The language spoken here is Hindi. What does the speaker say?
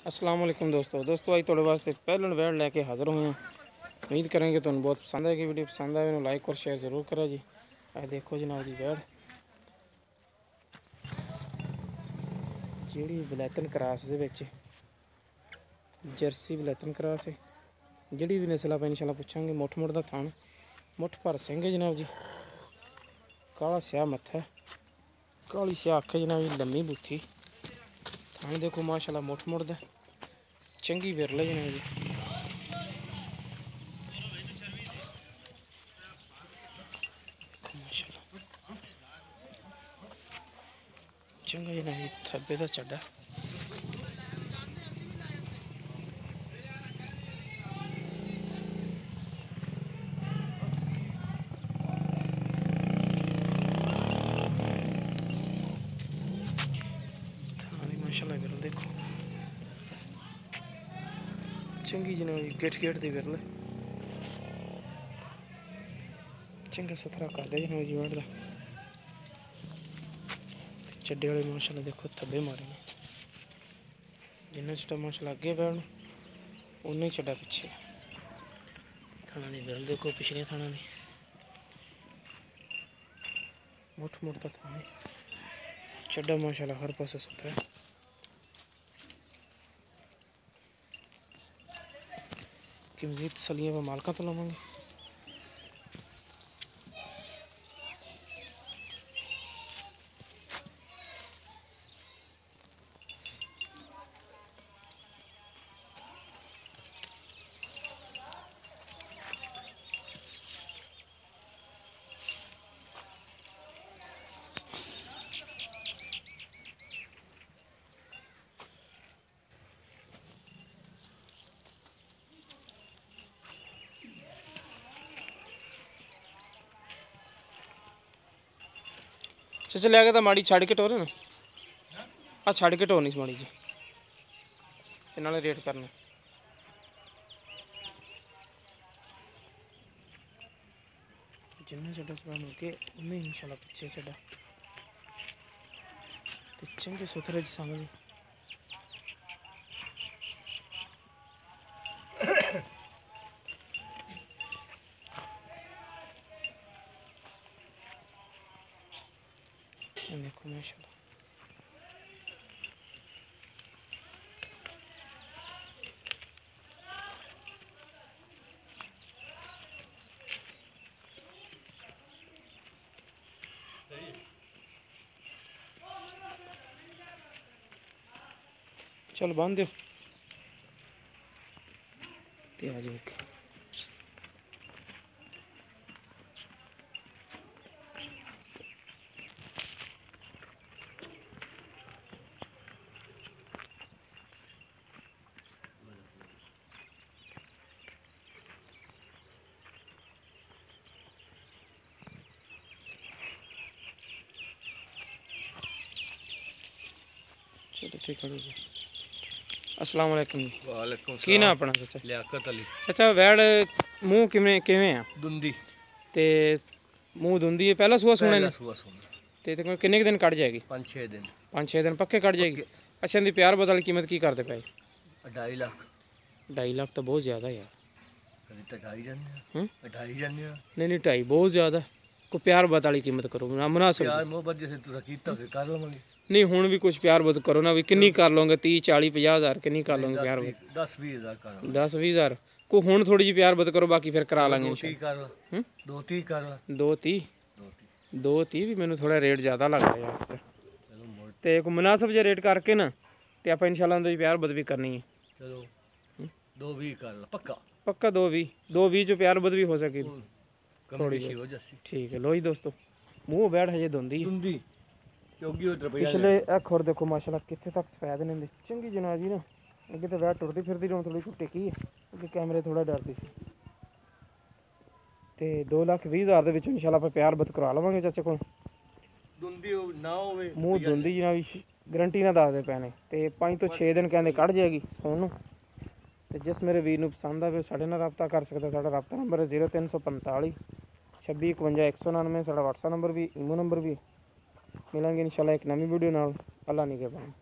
अस्सलाम वालेकुम दोस्तों अज थोड़े वास्ते पहलन वैड़ लैके हाज़र हुए हैं। उम्मीद करेंगे तुम बहुत पसंद आएगी। वीडियो पसंद आए तो लाइक और शेयर ज़रूर करें जी। देखो जनाब जी वैड़ जी वलैतन क्रास जर्सी वलैतन क्रास है जी भी नस्ल आप इंशाल्लाह पूछांगे। मुठ मुठ का थान मुठ भर सिंह है जनाब जी। काला स्याह मत्था है काली स्याह अख है जनाब जी। लम्मी बूथी थान देखो माशाल्लाह मुठ मुठ दा चंगी विरल जनाब जी। चंगा जनाब जी थब्बे का चड्डा माशाल्लाह विरल देखो चंगी जनाब जी। गेट गेट दी विरल चंगा सुथरा कर दे जनाब जी वैड़ दा। चड्डे वाले माशाल्लाह देखो थब्बे मारे ने जिन्ना चड्डा माशाल्लाह अगे बैठ उन्ना ही चड्डा पिछे। थाना दी विरल देखो पिछले थाना दी मुठ मुठ का थाना चड्डा माशाल्लाह हर पासे सुथरा है। कि मजीद तसलियां व मालका तो लवांगे। चाचा लिया के तो माड़ी छड़ के टोरे ना आ छड़ के टोरनी माड़ी जी ते नाले रेट करना। जिन्ना चड्डा चलान अगे उन्ना ही इंशाल्लाह पिछे चड्डा ते चंगे सुथरे समझ देखो माशाल्लाह। चल बांध दो आ जाओ। चलो ठीक है जी। अस्सलाम वालेकुम जी। वालेकुम की ना अपना चाचा लियाकत अली चाचा वैड़ मूँह किवें आ दुंदी ते मूँह धुंदी है पहला सूआ सुने ने सुबह सुन ते किन्ने दिन कट जाएगी 5-6 दिन 5-6 दिन पक्के कट जाएगी। अच्छा इनकी प्यार बदल कीमत की करते पे 2.5 लाख 2.5 लाख तो बहुत ज़्यादा यार। कभी तो 2.5 जाने 2.5 जाने नहीं 2.5 बहुत ज़्यादा को प्यार बद वाली कीमत करो ना मुनासिब यार मोहब्बत जैसे तुसा कीता उसे कर लवांगे। नहीं हुण भी कुछ प्यार बद करो ना भी किन्नी कर लोगे 30-40-50 हज़ार किन्नी कर लोगे प्यार बद 10-20 हज़ार कर 10-20 हज़ार को हुण थोड़ी जी प्यार बद करो बाकी फिर करा लांगे 2-30 कर ला 2-30 कर ला 2-30 भी मैंने थोड़ा रेट ज़्यादा लग रहा यार तो एक मुनासिब जो रेट करके ना तो आप इंशाल्लाह उनकी प्यार बद भी करनी है। चलो 2-20 कर ला पक्का पक्का 2-20 जो प्यार बद भी हो सके थोड़ी हो जासी। ठीक है लो जी दोस्तों मूँह बैठ हजे धुंदी पिछले अख और देखो माशाल्लाह कितने तक सफेद ने चंगी जनाब जी ना अगे तो बैठ टुरती फिरती रहो थोड़ी टिकी है अगे कैमरे थोड़ा डरती सी ते 2,20,000 के इंशाल्लाह आप प्यार बद करवा लवांगे चाचे को मूँह धुंदी जनाब जी गारंटी ना दसदे पैने ते 5 तो 6 दिन कहते कट जाएगी सोन तो जिस मेरे वीर पसंद आए साढ़े नाल रबता कर सकते। साढ़ा रबता नंबर है 0345 26 51 199। साढ़ा व्हाट्सएप नंबर भी ईमो नंबर भी। मिलेंगे इंशाल्लाह एक नवी वीडियो नाल। अल्लाह नहीं के पाए।